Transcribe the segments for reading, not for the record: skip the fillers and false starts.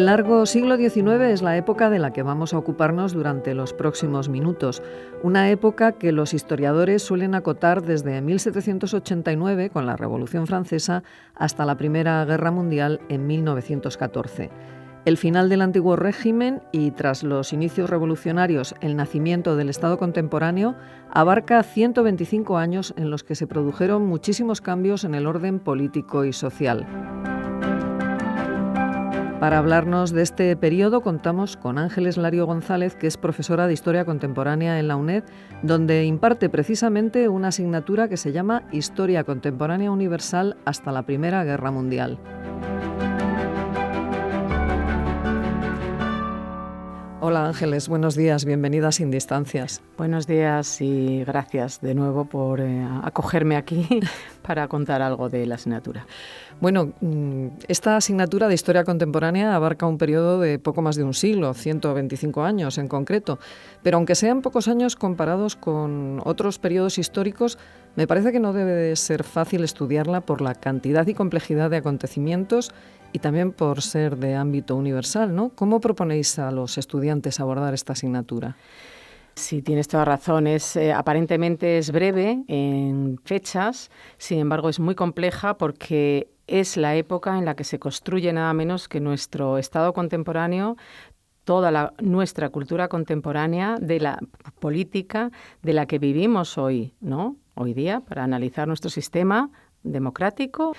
El largo siglo XIX es la época de la que vamos a ocuparnos durante los próximos minutos, una época que los historiadores suelen acotar desde 1789, con la Revolución Francesa, hasta la Primera Guerra Mundial en 1914. El final del antiguo régimen y, tras los inicios revolucionarios, el nacimiento del Estado contemporáneo, abarca 125 años en los que se produjeron muchísimos cambios en el orden político y social. Para hablarnos de este periodo contamos con Ángeles Lario González, que es profesora de Historia Contemporánea en la UNED, donde imparte precisamente una asignatura que se llama Historia Contemporánea Universal hasta la Primera Guerra Mundial. Hola Ángeles, buenos días, bienvenida a Sin Distancias. Buenos días y gracias de nuevo por acogerme aquí para contar algo de la asignatura. Bueno, esta asignatura de Historia Contemporánea abarca un periodo de poco más de un siglo, 125 años en concreto, pero aunque sean pocos años comparados con otros periodos históricos, me parece que no debe de ser fácil estudiarla por la cantidad y complejidad de acontecimientos y también por ser de ámbito universal, ¿no? ¿Cómo proponéis a los estudiantes abordar esta asignatura? Sí, tienes toda razón. Aparentemente es breve en fechas, sin embargo es muy compleja porque es la época en la que se construye nada menos que nuestro Estado contemporáneo, toda nuestra cultura contemporánea de la política de la que vivimos hoy, ¿no? Hoy día, para analizar nuestro sistema democrático,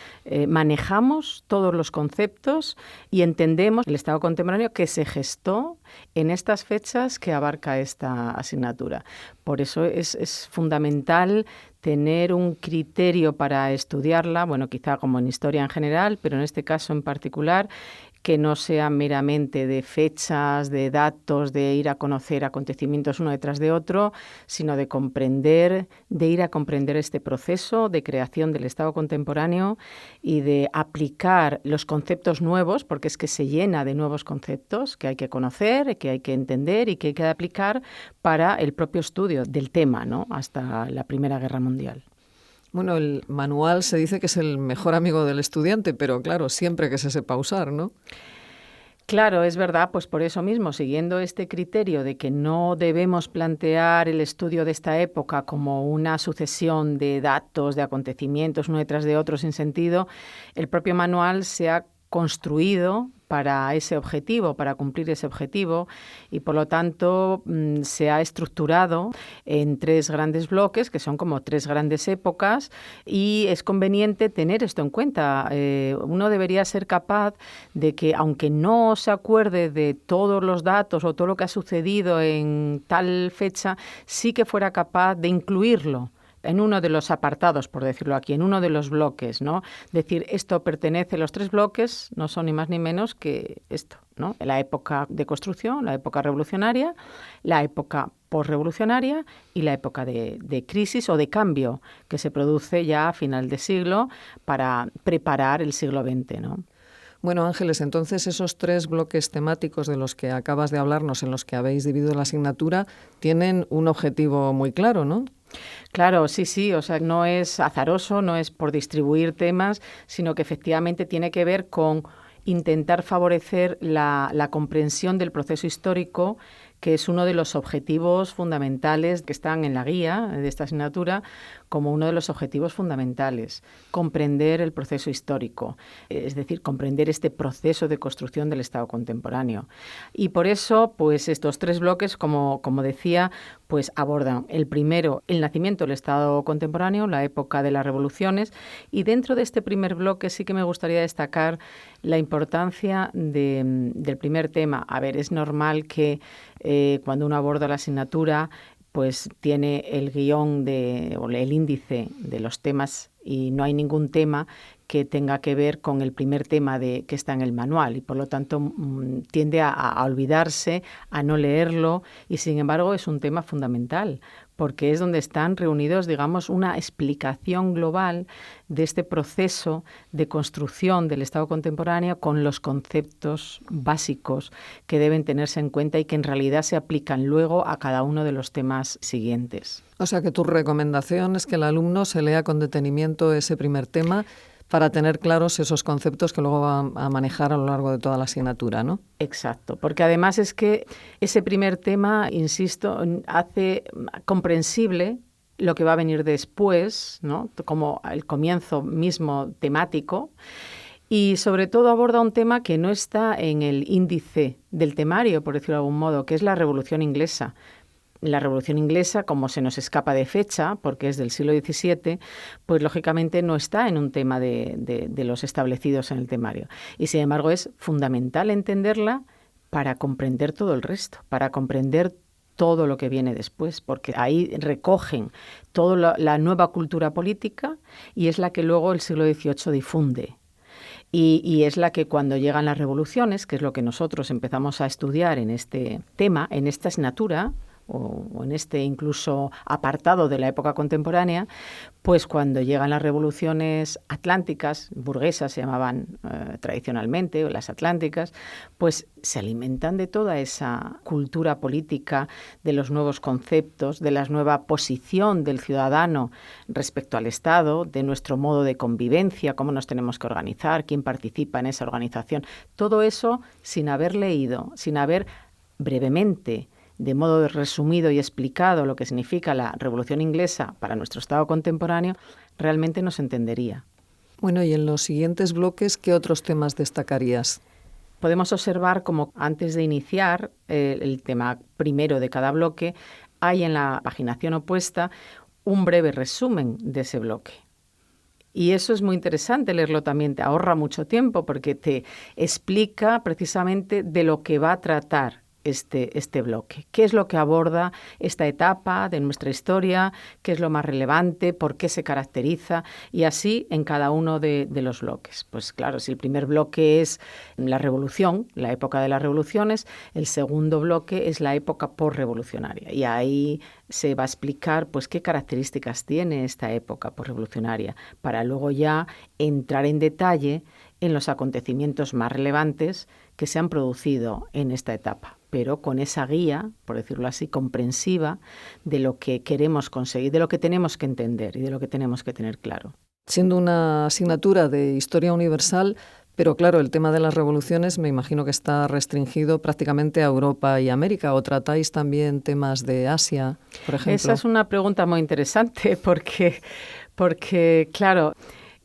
manejamos todos los conceptos y entendemos el Estado contemporáneo que se gestó en estas fechas que abarca esta asignatura. Por eso es fundamental tener un criterio para estudiarla, bueno, quizá como en historia en general, pero en este caso en particular, que no sea meramente de fechas, de datos, de ir a conocer acontecimientos uno detrás de otro, sino de ir a comprender este proceso de creación del Estado contemporáneo y de aplicar los conceptos nuevos, porque es que se llena de nuevos conceptos que hay que conocer, que hay que entender y que hay que aplicar para el propio estudio del tema, ¿no? Hasta la Primera Guerra Mundial. Bueno, el manual se dice que es el mejor amigo del estudiante, pero claro, siempre que se sepa usar, ¿no? Claro, es verdad, pues por eso mismo, siguiendo este criterio de que no debemos plantear el estudio de esta época como una sucesión de datos, de acontecimientos uno detrás de otro sin sentido, el propio manual se ha construido para ese objetivo, para cumplir ese objetivo y por lo tanto se ha estructurado en 3 grandes bloques que son como 3 grandes épocas y es conveniente tener esto en cuenta. Uno debería ser capaz de que aunque no se acuerde de todos los datos o todo lo que ha sucedido en tal fecha, sí que fuera capaz de incluirlo en uno de los apartados, por decirlo aquí, en uno de los bloques, ¿no? Decir, esto pertenece, los 3 bloques no son ni más ni menos que esto, ¿no? La época de construcción, la época revolucionaria, la época posrevolucionaria y la época de crisis o de cambio que se produce ya a final de siglo para preparar el siglo XX, ¿no? Bueno, Ángeles, entonces esos 3 bloques temáticos de los que acabas de hablarnos, en los que habéis dividido la asignatura, tienen un objetivo muy claro, ¿no? Claro, sí, o sea, no es azaroso, no es por distribuir temas, sino que efectivamente tiene que ver con intentar favorecer la comprensión del proceso histórico, que es uno de los objetivos fundamentales que están en la guía de esta asignatura, como uno de los objetivos fundamentales, comprender el proceso histórico, es decir, comprender este proceso de construcción del Estado contemporáneo. Y por eso, pues estos 3 bloques, como decía, pues abordan el primero, el nacimiento del Estado contemporáneo, la época de las revoluciones, y dentro de este primer bloque sí que me gustaría destacar la importancia del primer tema. A ver, es normal que cuando uno aborda la asignatura, pues tiene el guión o el índice de los temas y no hay ningún tema que tenga que ver con el primer tema que está en el manual y por lo tanto tiende a olvidarse, a no leerlo y sin embargo es un tema fundamental porque es donde están reunidos, digamos, una explicación global de este proceso de construcción del Estado contemporáneo con los conceptos básicos que deben tenerse en cuenta y que en realidad se aplican luego a cada uno de los temas siguientes. O sea que tu recomendación es que el alumno se lea con detenimiento ese primer tema, Para tener claros esos conceptos que luego van a manejar a lo largo de toda la asignatura, ¿no? Exacto, porque además es que ese primer tema, insisto, hace comprensible lo que va a venir después, ¿no? Como el comienzo mismo temático, y sobre todo aborda un tema que no está en el índice del temario, por decirlo de algún modo, que es la Revolución Inglesa. La Revolución Inglesa, como se nos escapa de fecha, porque es del siglo XVII, pues lógicamente no está en un tema de los establecidos en el temario. Y sin embargo es fundamental entenderla para comprender todo el resto, para comprender todo lo que viene después, porque ahí recogen toda la nueva cultura política y es la que luego el siglo XVIII difunde. Y es la que cuando llegan las revoluciones, que es lo que nosotros empezamos a estudiar en este tema, en esta asignatura, o en este incluso apartado de la época contemporánea, pues cuando llegan las revoluciones atlánticas, burguesas se llamaban tradicionalmente, o las atlánticas, pues se alimentan de toda esa cultura política, de los nuevos conceptos, de la nueva posición del ciudadano respecto al Estado, de nuestro modo de convivencia, cómo nos tenemos que organizar, quién participa en esa organización. Todo eso sin haber leído, sin haber brevemente, de modo resumido y explicado lo que significa la Revolución Inglesa para nuestro Estado contemporáneo, realmente no se entendería. Bueno, y en los siguientes bloques, ¿qué otros temas destacarías? Podemos observar como antes de iniciar el tema primero de cada bloque, hay en la paginación opuesta un breve resumen de ese bloque. Y eso es muy interesante leerlo también, te ahorra mucho tiempo porque te explica precisamente de lo que va a tratar este bloque. ¿Qué es lo que aborda esta etapa de nuestra historia? ¿Qué es lo más relevante? ¿Por qué se caracteriza? Y así en cada uno de los bloques. Pues claro, si el primer bloque es la revolución, la época de las revoluciones, el segundo bloque es la época posrevolucionaria. Y ahí se va a explicar pues qué características tiene esta época posrevolucionaria, para luego ya entrar en detalle en los acontecimientos más relevantes que se han producido en esta etapa, pero con esa guía, por decirlo así, comprensiva de lo que queremos conseguir, de lo que tenemos que entender y de lo que tenemos que tener claro. Siendo una asignatura de historia universal, pero claro, el tema de las revoluciones me imagino que está restringido prácticamente a Europa y América, ¿o tratáis también temas de Asia, por ejemplo? Esa es una pregunta muy interesante porque claro,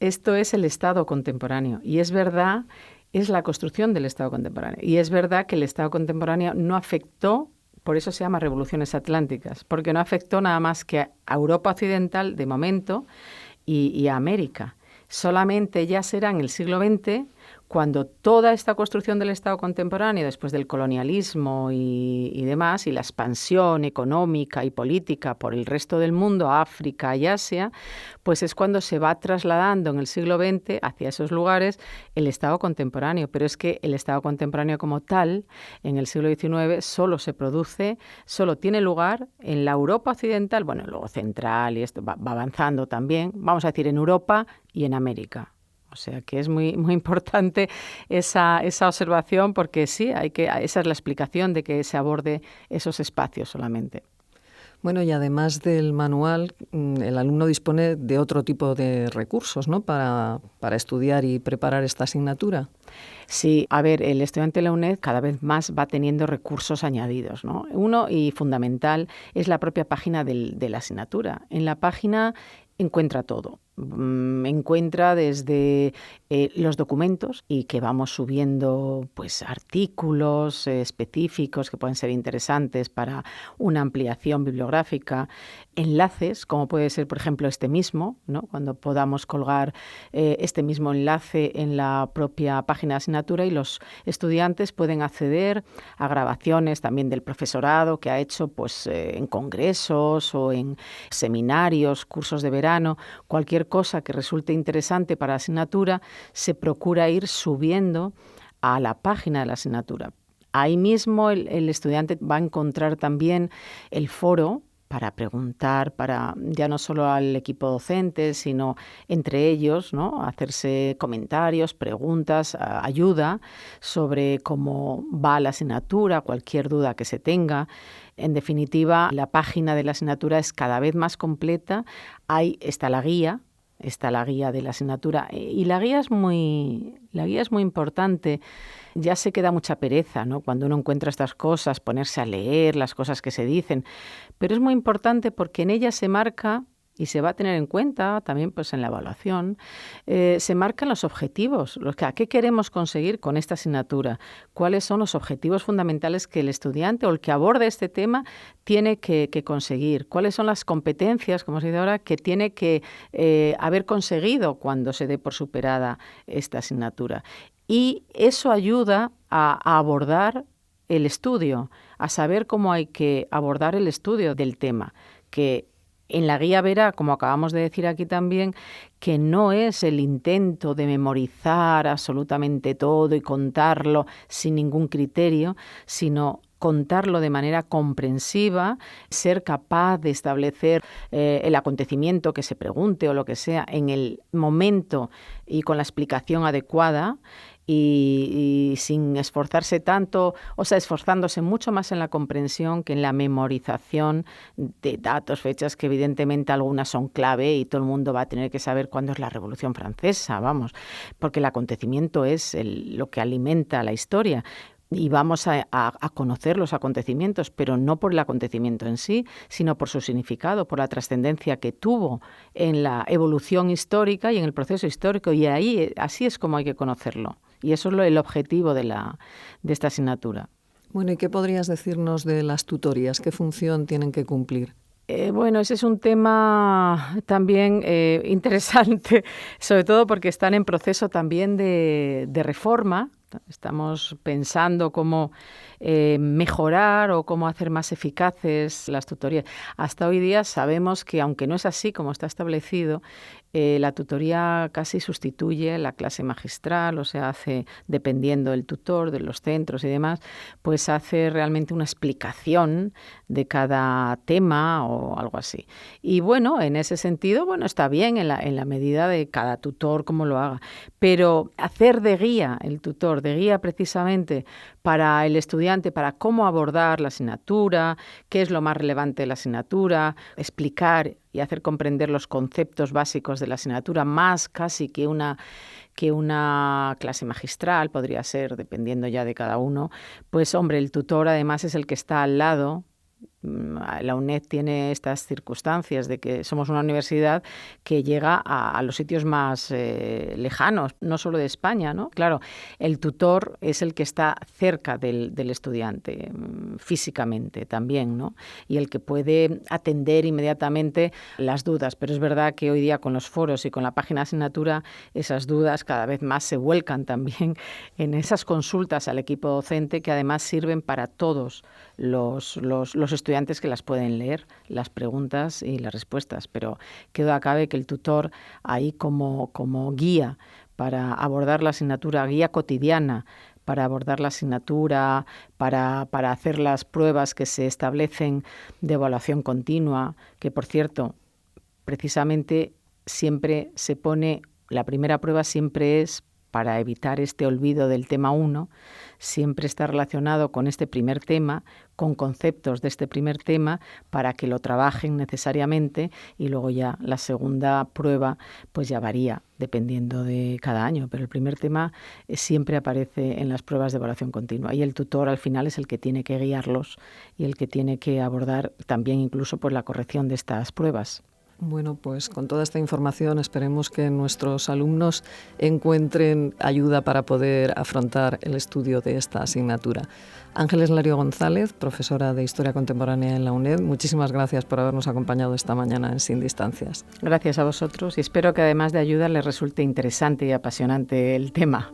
esto es el Estado contemporáneo y es verdad, es la construcción del Estado contemporáneo. Y es verdad que el Estado contemporáneo no afectó, por eso se llama revoluciones atlánticas, porque no afectó nada más que a Europa occidental de momento y a América. Solamente ya será en el siglo XX cuando toda esta construcción del Estado contemporáneo, después del colonialismo y demás, y la expansión económica y política por el resto del mundo, África y Asia, pues es cuando se va trasladando en el siglo XX hacia esos lugares el Estado contemporáneo. Pero es que el Estado contemporáneo como tal, en el siglo XIX, solo tiene lugar en la Europa occidental, bueno, luego central y esto va avanzando también, vamos a decir en Europa y en América. O sea que es muy, muy importante esa observación porque sí, esa es la explicación de que se aborde esos espacios solamente. Bueno, y además del manual, el alumno dispone de otro tipo de recursos, ¿no?, para estudiar y preparar esta asignatura. Sí, a ver, el estudiante de la UNED cada vez más va teniendo recursos añadidos, ¿no? Uno, y fundamental, es la propia página de la asignatura. En la página encuentra todo. Encuentra desde los documentos y que vamos subiendo pues artículos específicos que pueden ser interesantes para una ampliación bibliográfica, enlaces como puede ser por ejemplo este mismo, ¿no?, cuando podamos colgar este mismo enlace en la propia página de asignatura y los estudiantes pueden acceder a grabaciones también del profesorado que ha hecho pues en congresos o en seminarios, cursos de verano, cualquier cosa que resulte interesante para la asignatura, se procura ir subiendo a la página de la asignatura. Ahí mismo el estudiante va a encontrar también el foro para preguntar, para ya no solo al equipo docente, sino entre ellos, ¿no?, hacerse comentarios, preguntas, ayuda sobre cómo va la asignatura, cualquier duda que se tenga. En definitiva, la página de la asignatura es cada vez más completa. Ahí está la guía, está la guía de la asignatura. Y la guía es muy importante. Ya sé que da mucha pereza, ¿no?, cuando uno encuentra estas cosas, ponerse a leer las cosas que se dicen, pero es muy importante porque en ella se marca, y se va a tener en cuenta también pues en la evaluación, se marcan los objetivos, ¿a qué queremos conseguir con esta asignatura? ¿Cuáles son los objetivos fundamentales que el estudiante o el que aborde este tema tiene que conseguir? ¿Cuáles son las competencias, como se dice ahora, que tiene que haber conseguido cuando se dé por superada esta asignatura? Y eso ayuda a abordar el estudio, a saber cómo hay que abordar el estudio del tema, que en la guía verá, como acabamos de decir aquí también, que no es el intento de memorizar absolutamente todo y contarlo sin ningún criterio, sino contarlo de manera comprensiva, ser capaz de establecer el acontecimiento que se pregunte o lo que sea en el momento y con la explicación adecuada, y sin esforzarse tanto, o sea, esforzándose mucho más en la comprensión que en la memorización de datos, fechas, que evidentemente algunas son clave y todo el mundo va a tener que saber cuándo es la Revolución Francesa, vamos, porque el acontecimiento es lo que alimenta la historia. Y vamos a conocer los acontecimientos, pero no por el acontecimiento en sí, sino por su significado, por la trascendencia que tuvo en la evolución histórica y en el proceso histórico. Y ahí así es como hay que conocerlo. Y eso es el objetivo de esta asignatura. Bueno, ¿y qué podrías decirnos de las tutorías? ¿Qué función tienen que cumplir? Bueno, ese es un tema también interesante, sobre todo porque están en proceso también de reforma. Estamos pensando cómo mejorar o cómo hacer más eficaces las tutorías. Hasta hoy día sabemos que, aunque no es así como está establecido, la tutoría casi sustituye la clase magistral, o sea, hace, dependiendo del tutor, de los centros y demás, pues hace realmente una explicación de cada tema o algo así. Y bueno, en ese sentido, bueno, está bien en la medida de cada tutor cómo lo haga, pero hacer de guía, el tutor, de guía precisamente para el estudiante, para cómo abordar la asignatura, qué es lo más relevante de la asignatura, explicar y hacer comprender los conceptos básicos de la asignatura, más casi que una clase magistral, podría ser, dependiendo ya de cada uno, pues hombre, el tutor además es el que está al lado. La UNED tiene estas circunstancias de que somos una universidad que llega a los sitios más lejanos, no solo de España, ¿no? Claro, el tutor es el que está cerca del estudiante, físicamente también, ¿no? Y el que puede atender inmediatamente las dudas. Pero es verdad que hoy día con los foros y con la página de asignatura, esas dudas cada vez más se vuelcan también en esas consultas al equipo docente, que además sirven para todos los estudiantes que las pueden leer, las preguntas y las respuestas, pero que duda cabe que el tutor ahí como guía para abordar la asignatura, guía cotidiana para abordar la asignatura, para hacer las pruebas que se establecen de evaluación continua, que por cierto, precisamente siempre se pone, la primera prueba siempre es para evitar este olvido del tema 1, siempre está relacionado con este primer tema, con conceptos de este primer tema, para que lo trabajen necesariamente, y luego ya la segunda prueba pues ya varía dependiendo de cada año, pero el primer tema siempre aparece en las pruebas de evaluación continua, y el tutor al final es el que tiene que guiarlos y el que tiene que abordar también incluso pues la corrección de estas pruebas. Bueno, pues con toda esta información esperemos que nuestros alumnos encuentren ayuda para poder afrontar el estudio de esta asignatura. Ángeles Lario González, profesora de Historia Contemporánea en la UNED, muchísimas gracias por habernos acompañado esta mañana en Sin Distancias. Gracias a vosotros y espero que además de ayuda les resulte interesante y apasionante el tema.